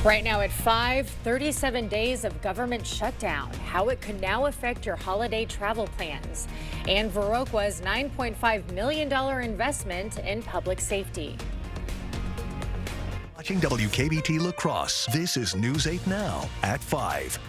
Right now at 5, 37 days of government shutdown, how it could now affect your holiday travel plans, and Viroqua's $9.5 million investment in public safety. Watching WKBT La Crosse, this is News 8 Now at 5.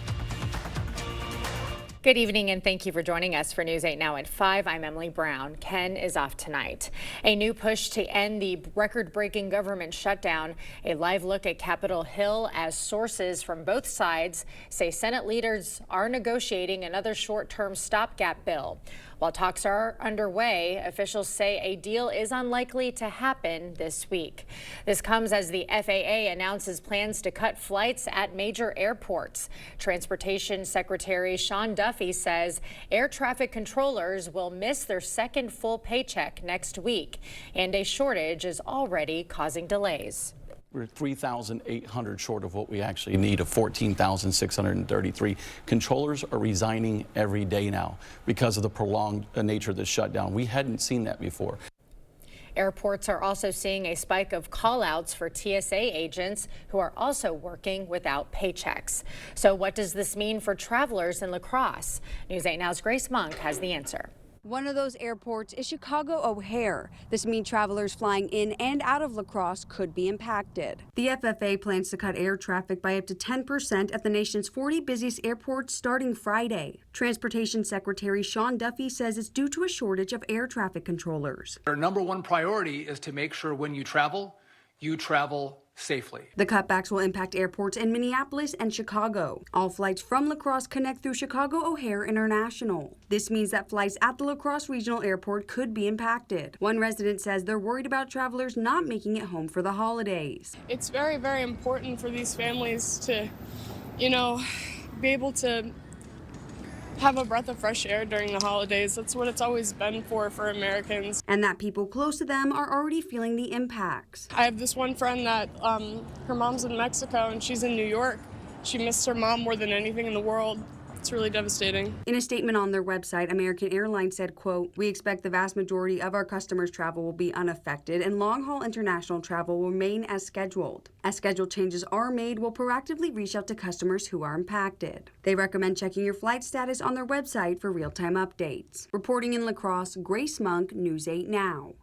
Good evening and thank you for joining us for News 8 Now at 5. I'm Emily Brown. Ken is off tonight. A new push to end the record-breaking government shutdown. A live look at Capitol Hill as sources from both sides say Senate leaders are negotiating another short-term stopgap bill. While talks are underway, officials say a deal is unlikely to happen this week. This comes as the FAA announces plans to cut flights at major airports. Transportation Secretary Sean Duffy says air traffic controllers will miss their second full paycheck next week, and a shortage is already causing delays. We're 3,800 short of what we actually need, of 14,633. Controllers are resigning every day now because of the prolonged nature of the shutdown. We hadn't seen that before. Airports are also seeing a spike of call-outs for TSA agents who are also working without paychecks. So what does this mean for travelers in La Crosse? News 8 Now's Grace Monk has the answer. One of those airports is Chicago O'Hare. This means travelers flying in and out of La Crosse could be impacted. The FFA plans to cut air traffic by up to 10% at the nation's 40 busiest airports starting Friday. Transportation Secretary Sean Duffy says it's due to a shortage of air traffic controllers. Our number one priority is to make sure when you travel safely. The cutbacks will impact airports in Minneapolis and Chicago. All flights from La Crosse connect through Chicago O'Hare International. This means that flights at the La Crosse Regional Airport could be impacted. One resident says they're worried about travelers not making it home for the holidays. It's very, very important for these families to, be able to have a breath of fresh air during the holidays. That's what it's always been for Americans. And that people close to them are already feeling the impacts. I have this one friend that her mom's in Mexico and she's in New York. She missed her mom more than anything in the world. It's really devastating. In a statement on their website, American Airlines said, quote, "We expect the vast majority of our customers' travel will be unaffected and long-haul international travel will remain as scheduled. As schedule changes are made, we'll proactively reach out to customers who are impacted." They recommend checking your flight status on their website for real-time updates. Reporting in La Crosse, Grace Monk, News 8 Now.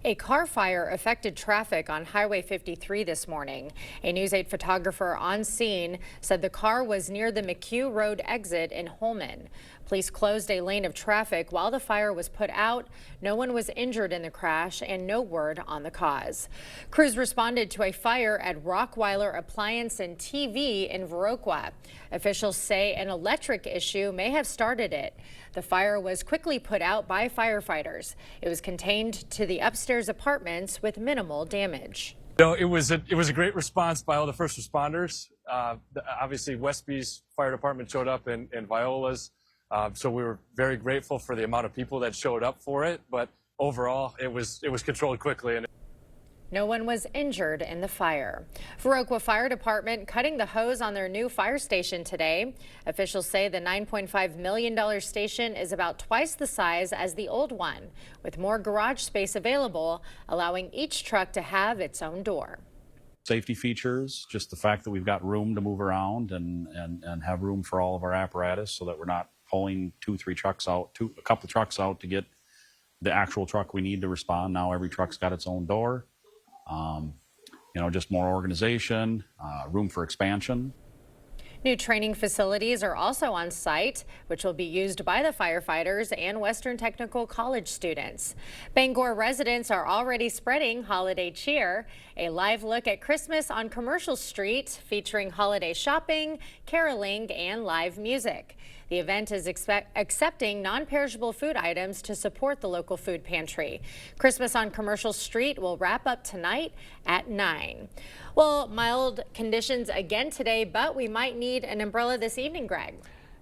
A car fire affected traffic on Highway 53 this morning. A News 8 photographer on scene said the car was near the McHugh Road exit in Holman. Police closed a lane of traffic while the fire was put out. No one was injured in the crash and no word on the cause. Crews responded to a fire at Rockweiler Appliance and TV in Viroqua. Officials say an electric issue may have started it. The fire was quickly put out by firefighters. It was contained to the upstairs apartments with minimal damage. It was a great response by all the first responders. Obviously, Westby's fire department showed up and Viola's. So we were very grateful for the amount of people that showed up for it. But overall, it was controlled quickly. No one was injured in the fire. Viroqua Fire Department cutting the hose on their new fire station today. Officials say the $9.5 million station is about twice the size as the old one, with more garage space available, allowing each truck to have its own door. Safety features, just the fact that we've got room to move around and have room for all of our apparatus so that we're not pulling a couple trucks out to get the actual truck we need to respond. Now every truck's got its own door. Just more organization, room for expansion. New training facilities are also on site, which will be used by the firefighters and Western Technical College students. Bangor residents are already spreading holiday cheer. A live look at Christmas on Commercial Street featuring holiday shopping, caroling, and live music. The event is accepting non-perishable food items to support the local food pantry. Christmas on Commercial Street will wrap up tonight at 9. Well, mild conditions again today, but we might need an umbrella this evening, Greg.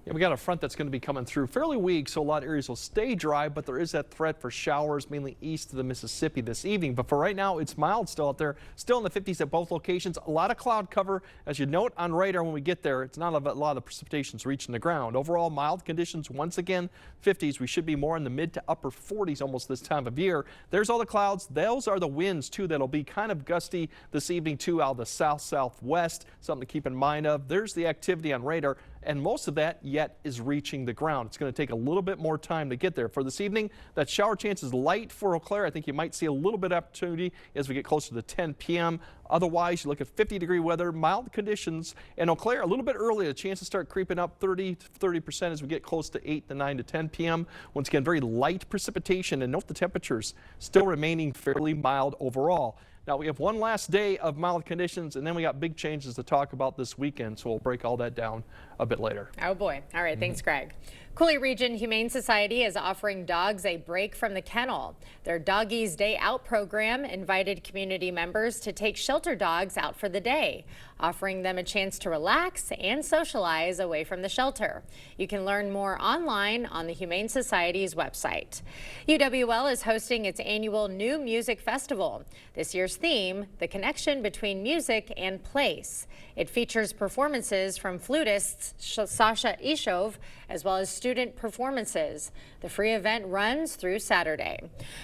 Yeah, we got a front that's going to be coming through fairly weak, so a lot of areas will stay dry, but there is that threat for showers mainly east of the Mississippi this evening. But for right now, it's mild still out there, still in the 50s at both locations. A lot of cloud cover. As you note on radar when we get there, it's not a lot of the precipitation's reaching the ground. Overall, mild conditions once again, 50s. We should be more in the mid to upper 40s almost this time of year. There's all the clouds. Those are the winds, too, that'll be kind of gusty this evening, too, out of the south-southwest. Something to keep in mind of. There's the activity on radar, and most of that yet is reaching the ground. It's going to take a little bit more time to get there. For this evening, that shower chance is light for Eau Claire. I think you might see a little bit of opportunity as we get closer to 10 p.m. Otherwise, you look at 50-degree weather, mild conditions, and Eau Claire a little bit early. The chance to start creeping up 30% as we get close to 8 to 9 to 10 p.m. Once again, very light precipitation, and note the temperatures still remaining fairly mild overall. Now, we have one last day of mild conditions, and then we got big changes to talk about this weekend, so we'll break all that down a bit later. Oh, boy. All right. Thanks, Greg. Coulee Region Humane Society is offering dogs a break from the kennel. Their Doggies Day Out program invited community members to take shelter dogs out for the day, offering them a chance to relax and socialize away from the shelter. You can learn more online on the Humane Society's website. UWL is hosting its annual New Music Festival. This year's theme, the connection between music and place. It features performances from flutists Sasha Ishov, as well as student performances. The free event runs through Saturday.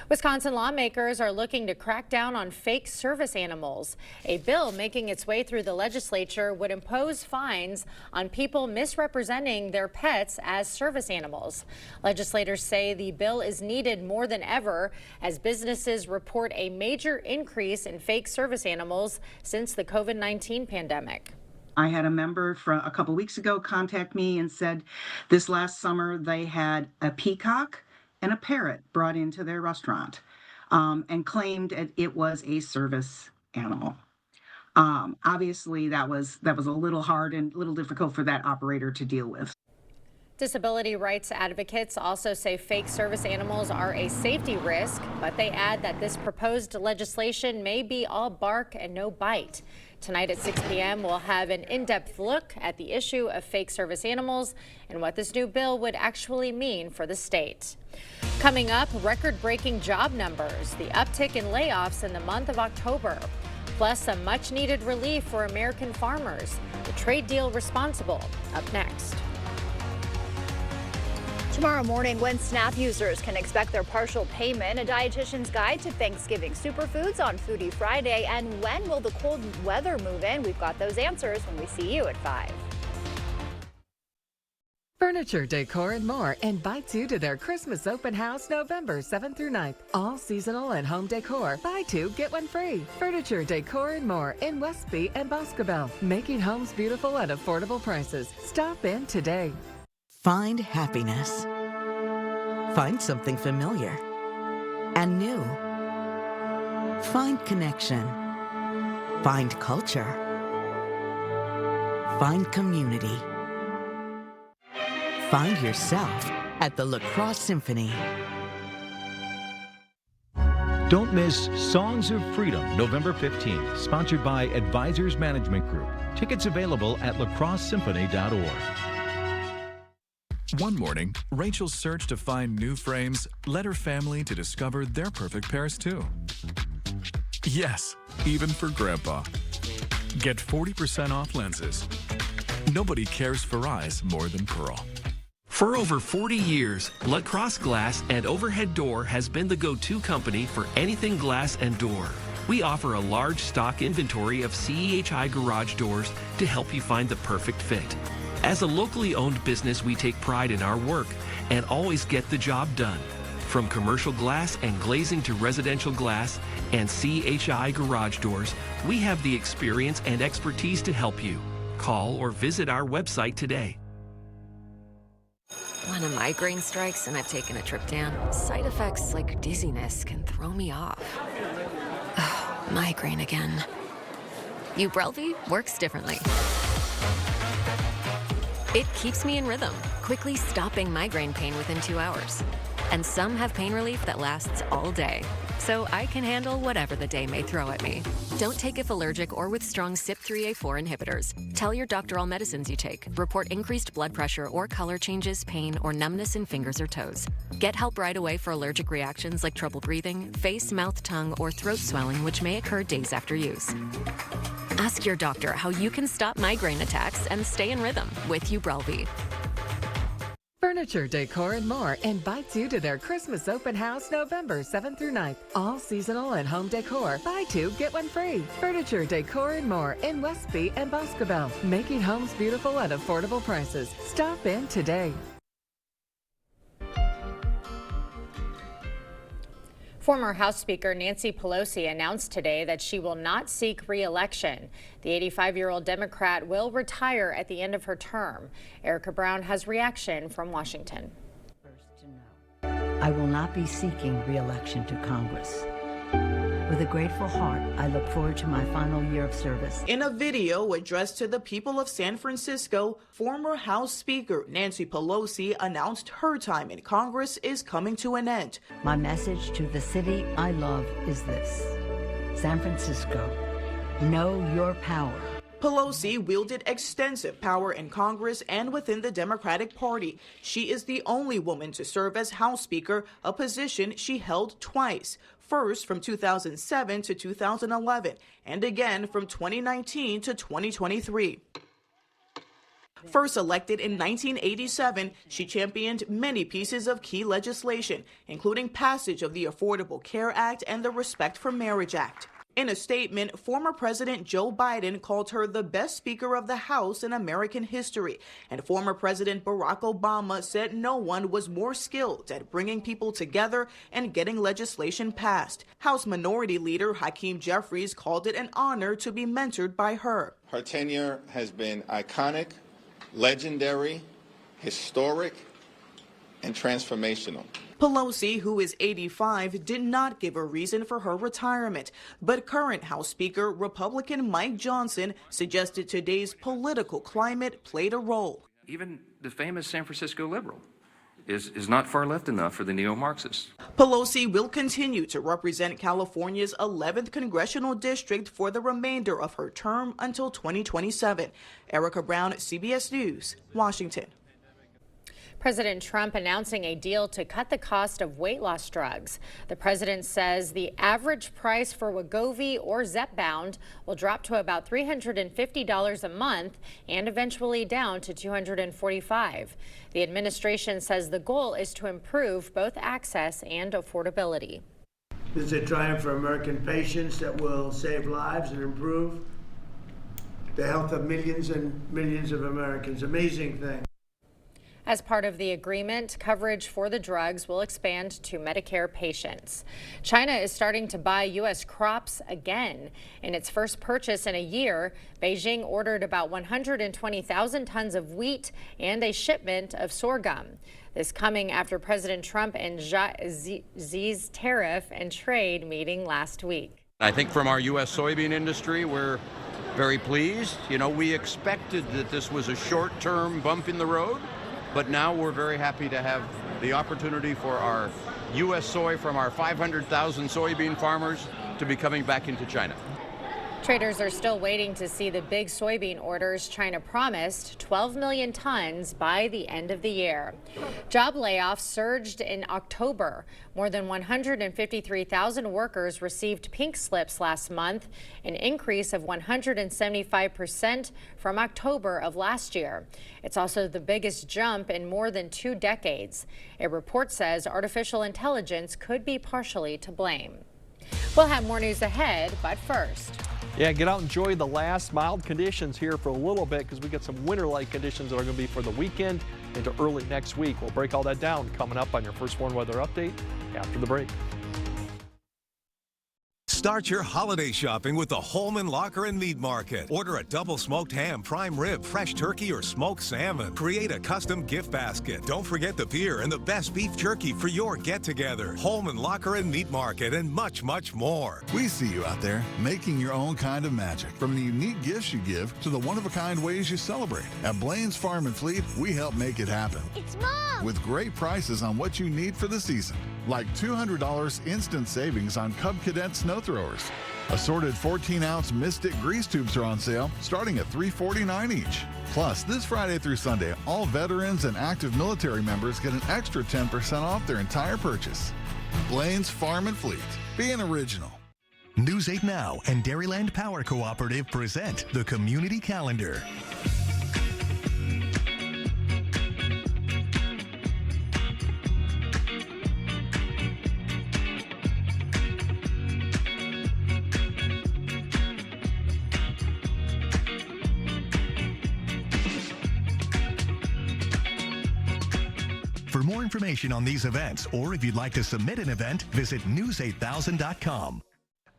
Wisconsin lawmakers are looking to crack down on fake service animals. A bill making its way through the legislature would impose fines on people misrepresenting their pets as service animals. Legislators say the bill is needed more than ever as businesses report a major increase in fake service animals since the COVID-19 pandemic. I had a member from a couple weeks ago contact me and said this last summer they had a peacock and a parrot brought into their restaurant and claimed it was a service animal. Obviously, that was a little hard and a little difficult for that operator to deal with. Disability rights advocates also say fake service animals are a safety risk, but they add that this proposed legislation may be all bark and no bite. Tonight at 6 p.m., we'll have an in-depth look at the issue of fake service animals and what this new bill would actually mean for the state. Coming up, record-breaking job numbers, the uptick in layoffs in the month of October, plus some much-needed relief for American farmers, the trade deal responsible. Up next. Tomorrow morning, when SNAP users can expect their partial payment, a dietitian's guide to Thanksgiving superfoods on Foodie Friday, and when will the cold weather move in? We've got those answers when we see you at 5. Furniture, decor, and more invites you to their Christmas open house November 7th through 9th. All seasonal and home decor. Buy 2, get 1 free. Furniture, decor, and more in Westby and Boscobel. Making homes beautiful at affordable prices. Stop in today. Find happiness. Find something familiar and new. Find connection. Find culture. Find community. Find yourself at the La Crosse Symphony. Don't miss Songs of Freedom, November 15th, sponsored by Advisors Management Group. Tickets available at lacrossesymphony.org. One morning, Rachel's search to find new frames led her family to discover their perfect pairs too. Yes, even for Grandpa. Get 40% off lenses. Nobody cares for eyes more than Pearl. For over 40 years, La Crosse Glass and Overhead Door has been the go-to company for anything glass and door. We offer a large stock inventory of CEHI garage doors to help you find the perfect fit. As a locally owned business, we take pride in our work and always get the job done. From commercial glass and glazing to residential glass and CHI garage doors, we have the experience and expertise to help you. Call or visit our website today. When a migraine strikes and I've taken a trip down, side effects like dizziness can throw me off. Ugh, migraine again. Ubrelvy works differently. It keeps me in rhythm, quickly stopping migraine pain within 2 hours. And some have pain relief that lasts all day. So so I can handle whatever the day may throw at me. Don't take if allergic or with strong CYP3A4 inhibitors. Tell your doctor all medicines you take. Report increased blood pressure or color changes, pain, or numbness in fingers or toes. Get help right away for allergic reactions like trouble breathing, face, mouth, tongue, or throat swelling, which may occur days after use. Ask your doctor how you can stop migraine attacks and stay in rhythm with Ubrelvy. Furniture, decor, and more invites you to their Christmas open house November 7th through 9th. All seasonal and home decor. Buy two, get one free. Furniture, decor, and more in Westby and Boscobel. Making homes beautiful at affordable prices. Stop in today. Former House Speaker Nancy Pelosi announced today that she will not seek re-election. The 85-year-old Democrat will retire at the end of her term. Erica Brown has reaction from Washington. I will not be seeking re-election to Congress. With a grateful heart, I look forward to my final year of service. In a video addressed to the people of San Francisco, former House Speaker Nancy Pelosi announced her time in Congress is coming to an end. My message to the city I love is this: San Francisco, know your power. Pelosi wielded extensive power in Congress and within the Democratic Party. She is the only woman to serve as House Speaker, a position she held twice. First from 2007 to 2011, and again from 2019 to 2023. First elected in 1987, she championed many pieces of key legislation, including passage of the Affordable Care Act and the Respect for Marriage Act. In a statement, former President Joe Biden called her the best Speaker of the House in American history, and former President Barack Obama said no one was more skilled at bringing people together and getting legislation passed. House Minority Leader Hakeem Jeffries called it an honor to be mentored by her. Her tenure has been iconic, legendary, historic, and transformational. Pelosi, who is 85, did not give a reason for her retirement, but current House Speaker Republican Mike Johnson suggested today's political climate played a role. Even the famous San Francisco liberal is not far left enough for the neo-Marxists. Pelosi will continue to represent California's 11th congressional district for the remainder of her term until 2027. Erica Brown, CBS News, Washington. President Trump announcing a deal to cut the cost of weight loss drugs. The president says the average price for Wegovy or Zepbound will drop to about $350 a month and eventually down to $245. The administration says the goal is to improve both access and affordability. This is a triumph for American patients that will save lives and improve the health of millions and millions of Americans. Amazing thing. As part of the agreement, coverage for the drugs will expand to Medicare patients. China is starting to buy U.S. crops again. In its first purchase in a year, Beijing ordered about 120,000 tons of wheat and a shipment of sorghum. This coming after President Trump and Xi's tariff and trade meeting last week. I think from our U.S. soybean industry, we're very pleased. You know, we expected that this was a short-term bump in the road. But now we're very happy to have the opportunity for our U.S. soy from our 500,000 soybean farmers to be coming back into China. Traders are still waiting to see the big soybean orders China promised, 12 million tons by the end of the year. Job layoffs surged in October. More than 153,000 workers received pink slips last month, an increase of 175% from October of last year. It's also the biggest jump in more than 2 decades. A report says artificial intelligence could be partially to blame. We'll have more news ahead, but first. Yeah, get out and enjoy the last mild conditions here for a little bit because we got some winter-like conditions that are going to be for the weekend into early next week. We'll break all that down coming up on your First Warn Weather Update after the break. Start your holiday shopping with the Holman Locker and Meat Market. Order a double smoked ham, prime rib, fresh turkey, or smoked salmon. Create a custom gift basket. Don't forget the beer and the best beef jerky for your get-together. Holman Locker and Meat Market and much, much more. We see you out there making your own kind of magic. From the unique gifts you give to the one-of-a-kind ways you celebrate. At Blaine's Farm and Fleet, we help make it happen. It's Mom! With great prices on what you need for the season. like $200 instant savings on Cub Cadet snow throwers. Assorted 14-ounce Mystic grease tubes are on sale, starting at $3.49 each. Plus, this Friday through Sunday, all veterans and active military members get an extra 10% off their entire purchase. Blaine's Farm and Fleet. Be an original. News 8 Now and Dairyland Power Cooperative present the Community Calendar. For more information on these events, or if you'd like to submit an event, visit news8000.com.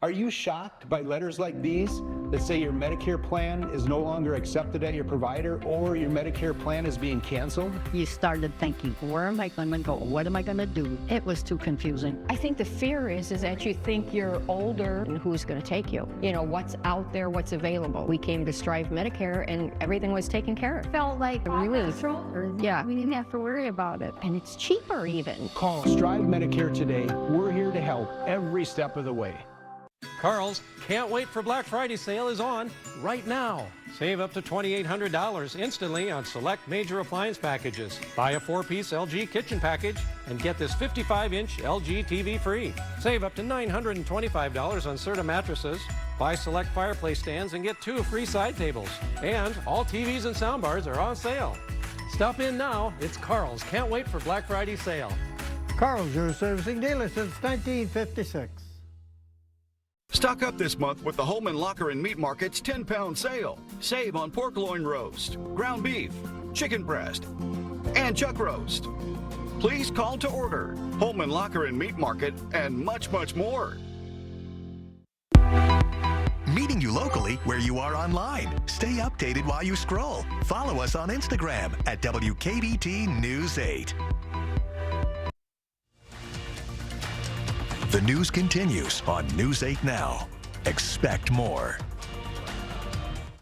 Are you shocked by letters like these that say your Medicare plan is no longer accepted at your provider or your Medicare plan is being canceled? You started thinking, where am I going to go? What am I going to do? It was too confusing. I think the fear is that you think you're older and who's going to take you? You know, what's out there, what's available. We came to Strive Medicare and everything was taken care of. Felt like a relief. Yeah, we didn't have to worry about it. And it's cheaper even. Call Strive Medicare today. We're here to help every step of the way. Carl's Can't Wait for Black Friday sale is on right now. Save up to $2,800 instantly on select major appliance packages. Buy a 4-piece LG kitchen package and get this 55-inch LG TV free. Save up to $925 on Serta mattresses. Buy select fireplace stands and get 2 free side tables. And all TVs and soundbars are on sale. Stop in now. It's Carl's Can't Wait for Black Friday sale. Carl's, your servicing dealer since 1956. Stock up this month with the Holman Locker and Meat Market's 10-pound sale. Save on pork loin roast, ground beef, chicken breast, and chuck roast. Please call to order. Holman Locker and Meat Market, and much, much more. Meeting you locally where you are online. Stay updated while you scroll. Follow us on Instagram at WKBT News 8. The news continues on News 8 Now. Expect more.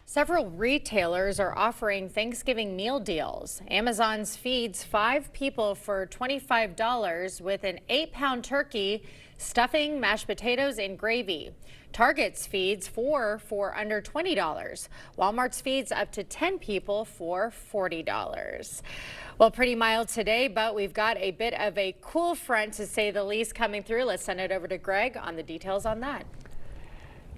Several retailers are offering Thanksgiving meal deals. Amazon's feeds 5 people for $25 with an 8-pound turkey, stuffing, mashed potatoes, and gravy. Target's feeds 4 for under $20. Walmart's feeds up to 10 people for $40. Well, pretty mild today, but we've got a bit of a cool front, to say the least, coming through. Let's send it over to Greg on the details on that.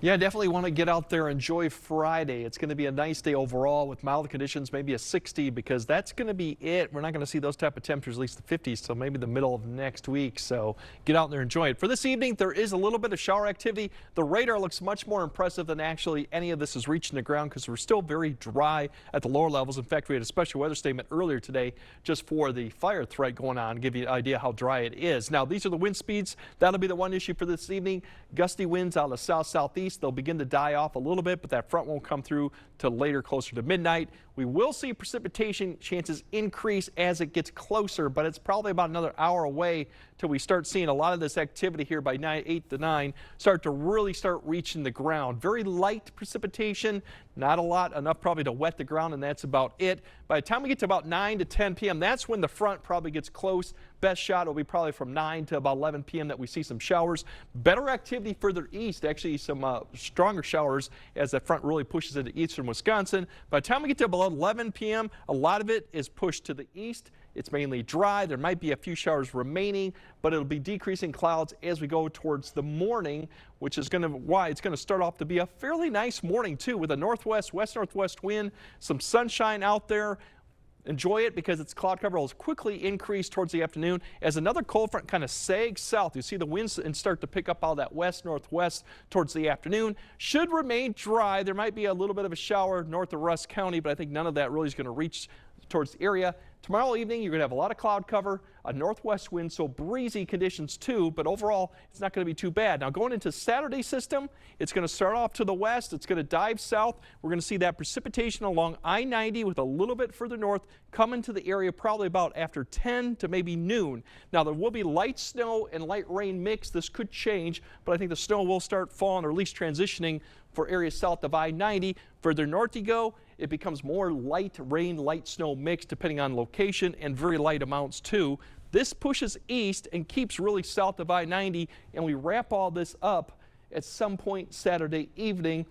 Yeah, definitely want to get out there, enjoy Friday. It's going to be a nice day overall with mild conditions, maybe a 60, because that's going to be it. We're not going to see those type of temperatures, at least the 50s, till maybe the middle of next week. So get out there, enjoy it. For this evening, there is a little bit of shower activity. The radar looks much more impressive than actually any of this is reaching the ground, because we're still very dry at the lower levels. In fact, we had a special weather statement earlier today just for the fire threat going on, to give you an idea how dry it is. Now, these are the wind speeds. That'll be the one issue for this evening. Gusty winds out of the south-southeast. They'll begin to die off a little bit, but that front won't come through till later, closer to midnight. We will see precipitation chances increase as it gets closer, but it's probably about another hour away till we start seeing a lot of this activity here by 8 to 9 start to really start reaching the ground. Very light precipitation, not a lot, enough probably to wet the ground, and that's about it. By the time we get to about 9 to 10 p.m., that's when the front probably gets close. Best shot will be probably from 9 to about 11 p.m. that we see some showers. Better activity further east, actually some stronger showers as that front really pushes into eastern Wisconsin. By the time we get to about 11 p.m., a lot of it is pushed to the east. It's mainly dry. There might be a few showers remaining, but it'll be decreasing clouds as we go towards the morning, which is why it's going to start off to be a fairly nice morning too, with a northwest, west-northwest wind, some sunshine out there. Enjoy it because its cloud cover will quickly increase towards the afternoon as another cold front kind of sags south. You see the winds and start to pick up out of that west-northwest towards the afternoon. Should remain dry. There might be a little bit of a shower north of Rusk County, but I think none of that really is going to reach towards the area. Tomorrow evening, you're going to have a lot of cloud cover, a northwest wind, so breezy conditions too, but overall, it's not going to be too bad. Now, going into Saturday system, it's going to start off to the west. It's going to dive south. We're going to see that precipitation along I-90 with a little bit further north coming to the area probably about after 10 to maybe noon. Now, there will be light snow and light rain mix. This could change, but I think the snow will start falling, or at least transitioning for areas south of I-90. Further north you go, it becomes more light rain, light snow mix depending on location, and very light amounts too. This pushes east and keeps really south of I-90, and we wrap all this up at some point Saturday evening.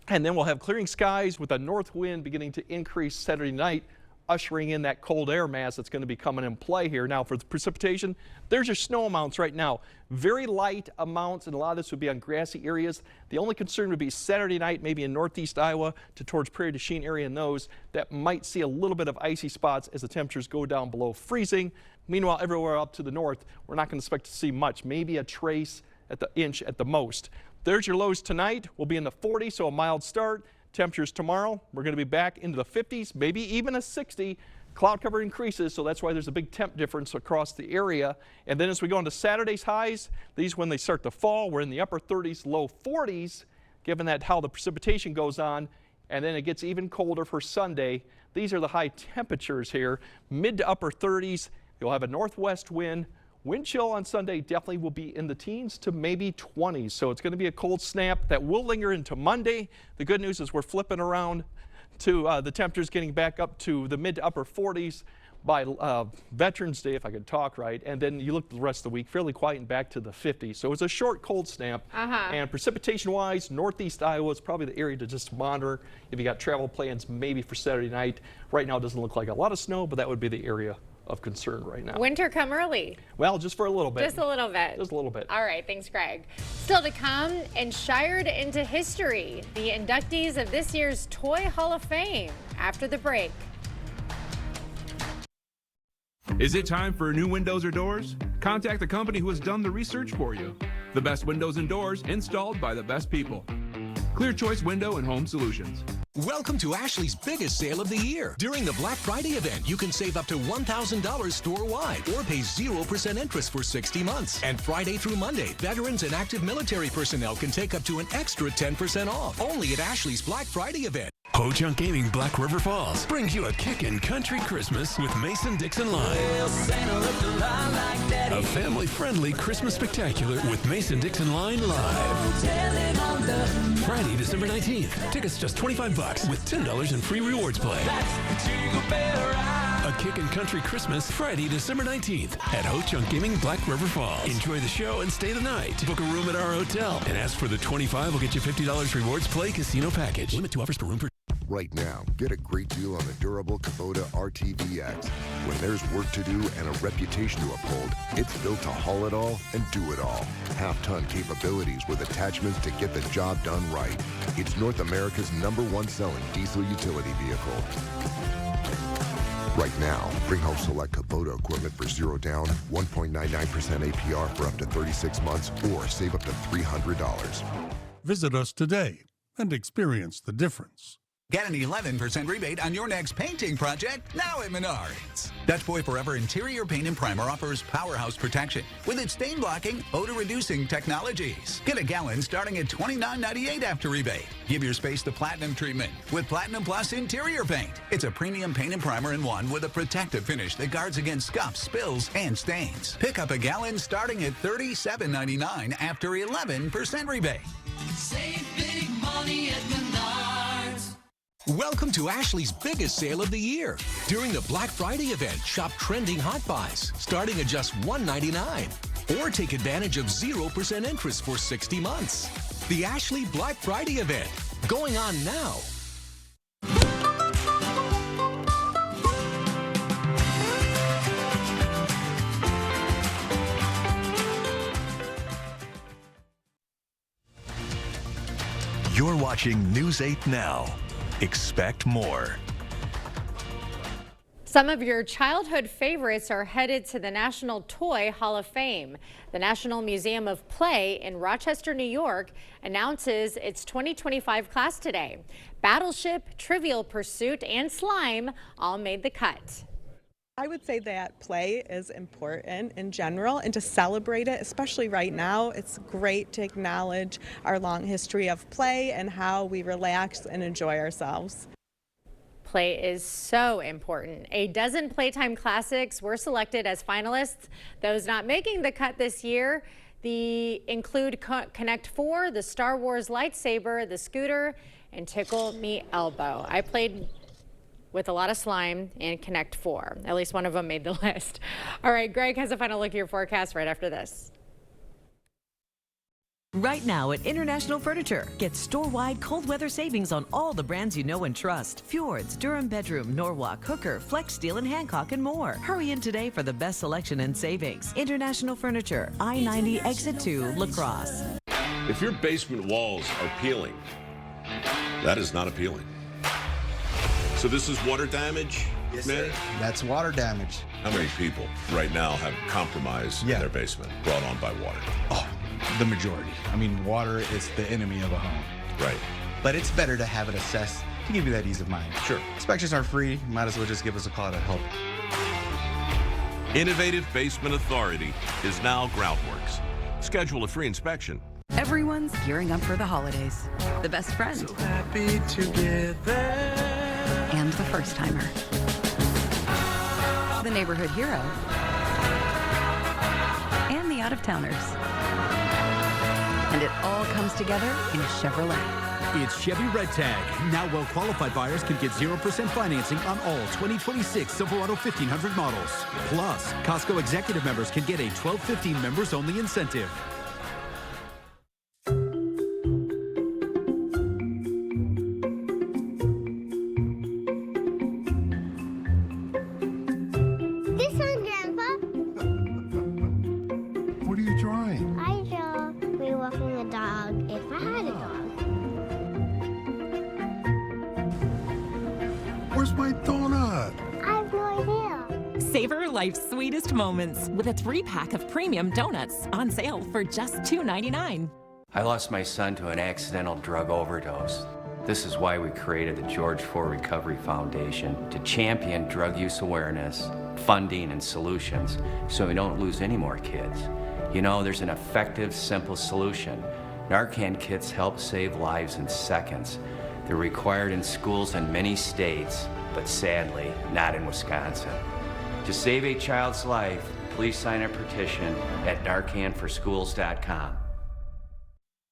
And then we'll have clearing skies with a north wind beginning to increase Saturday night, ushering in that cold air mass that's going to be coming in play here. Now for the precipitation, there's your snow amounts right now. Very light amounts, and a lot of this would be on grassy areas. The only concern would be Saturday night, maybe in northeast Iowa to towards Prairie du Chien area, and those that might see a little bit of icy spots as the temperatures go down below freezing. Meanwhile, everywhere up to the north, we're not going to expect to see much, maybe a trace at the inch at the most. There's your lows tonight. We'll be in the 40s, so a mild start. Temperatures tomorrow, we're going to be back into the 50s, maybe even a 60. Cloud cover increases, so that's why there's a big temp difference across the area. And then as we go into Saturday's highs, these when they start to fall, we're in the upper 30s, low 40s, given that how the precipitation goes on. And then it gets even colder for Sunday. These are the high temperatures here, mid to upper 30s. You'll have a northwest wind. Wind chill on Sunday definitely will be in the teens to maybe 20s. So it's going to be a cold snap that will linger into Monday. The good news is we're flipping around to the temperatures getting back up to the mid to upper 40s by Veterans Day, if I could talk right. And then you look at the rest of the week, fairly quiet and back to the 50s. So it's a short cold snap. And precipitation-wise, northeast Iowa is probably the area to just monitor if you got travel plans maybe for Saturday night. Right now it doesn't look like a lot of snow, but that would be the area of concern right now. Winter come early. Well, just for a little bit. Just a little bit. Just a little bit. All right, thanks, Greg. Still to come, enshrined into history, the inductees of this year's Toy Hall of Fame after the break. Is it time for new windows or doors? Contact the company who has done the research for you. The best windows and doors installed by the best people. Clear Choice Window and Home Solutions. Welcome to Ashley's biggest sale of the year. During the Black Friday event, you can save up to $1,000 store-wide or pay 0% interest for 60 months. And Friday through Monday, veterans and active military personnel can take up to an extra 10% off. Only at Ashley's Black Friday event. Ho-Chunk Gaming Black River Falls brings you a kickin' country Christmas with Mason-Dixon Line. A family-friendly Christmas spectacular with Mason-Dixon Line Live. Friday, December 19th. Tickets just $25 with $10 in free rewards play. A kickin' country Christmas Friday, December 19th at Ho-Chunk Gaming Black River Falls. Enjoy the show and stay the night. Book a room at our hotel and ask for the $25 will get you $50 rewards play casino package. Limit 2 offers per room per. Right now, get a great deal on the durable Kubota RTVX. When there's work to do and a reputation to uphold, it's built to haul it all and do it all. Half-ton capabilities with attachments to get the job done right. It's North America's #1 selling diesel utility vehicle. Right now, bring home select Kubota equipment for 0 down, 1.99% APR for up to 36 months, or save up to $300. Visit us today and experience the difference. Get an 11% rebate on your next painting project now at Menards. Dutch Boy Forever Interior Paint and Primer offers powerhouse protection with its stain-blocking, odor-reducing technologies. Get a gallon starting at $29.98 after rebate. Give your space the Platinum treatment with Platinum Plus Interior Paint. It's a premium paint and primer in one with a protective finish that guards against scuffs, spills, and stains. Pick up a gallon starting at $37.99 after 11% rebate. Save big money at Menards. Welcome to Ashley's biggest sale of the year. During the Black Friday event, shop trending hot buys starting at just $199. Or take advantage of 0% interest for 60 months. The Ashley Black Friday event, going on now. You're watching News 8 Now. Expect more. Some of your childhood favorites are headed to the National Toy Hall of Fame. The National Museum of Play in Rochester, New York announces its 2025 class today. Battleship, Trivial Pursuit, and Slime all made the cut. I would say that play is important in general, and to celebrate it, especially right now, it's great to acknowledge our long history of play and how we relax and enjoy ourselves. Play is so important. A dozen Playtime classics were selected as finalists. Those not making the cut this year, include Connect 4, the Star Wars lightsaber, the scooter, and Tickle Me Elbow. I played with a lot of slime and Connect 4. At least one of them made the list. All right, Greg has a final look at your forecast right after this. Right now at International Furniture, get store-wide cold weather savings on all the brands you know and trust. Fjords, Durham Bedroom, Norwalk, Hooker, Flex Steel, and Hancock, and more. Hurry in today for the best selection and savings. International Furniture, I-90 Exit 2, La Crosse. If your basement walls are peeling, that is not appealing. So this is water damage, Yes, Manny? sir. That's water damage. How many people right now have compromise in their basement brought on by water? Oh, the majority. I mean, water is the enemy of a home. Right. But it's better to have it assessed to give you that ease of mind. Sure. Inspections are free. Might as well just give us a call to help. Innovative Basement Authority is now Groundworks. Schedule a free inspection. Everyone's gearing up for the holidays. The best friend. So happy together. And the first timer. The neighborhood hero. And the out-of-towners. And it all comes together in Chevrolet. It's Chevy Red Tag. Now well-qualified buyers can get 0% financing on all 2026 Silverado 1500 models. Plus, Costco Executive members can get a 1215 members-only incentive. This one, Grandpa. What are you drawing? I draw me walking a dog if I had a dog. Where's my donut? I have no idea. Savor life's sweetest moments with a 3-pack of premium donuts on sale for just $2.99. I lost my son to an accidental drug overdose. This is why we created the George Ford Recovery Foundation to champion drug use awareness, funding, and solutions so we don't lose any more kids. You know, there's an effective, simple solution. Narcan kits help save lives in seconds. They're required in schools in many states, but sadly, not in Wisconsin. To save a child's life, please sign a petition at NarcanForSchools.com.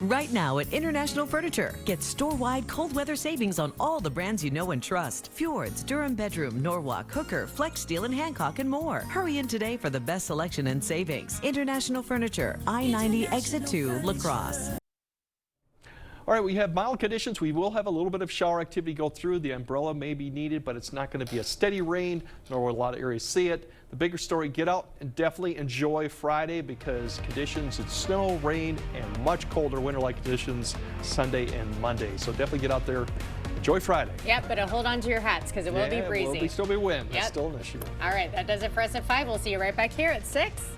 Right now at International Furniture, get store-wide cold weather savings on all the brands you know and trust. Fjords, Durham Bedroom, Norwalk, Hooker, Flex Steel, and Hancock, and more. Hurry in today for the best selection and savings. International Furniture, I-90 Exit 2, La Crosse. All right, we have mild conditions. We will have a little bit of shower activity go through. The umbrella may be needed, but it's not going to be a steady rain, nor will a lot of areas see it. The bigger story, get out and definitely enjoy Friday because conditions, it's snow, rain, and much colder winter-like conditions Sunday and Monday. So definitely get out there, enjoy Friday. Yep, but hold on to your hats because it will be breezy. It will still be wind. Yep. That's still an issue. All right, that does it for us at 5. We'll see you right back here at 6.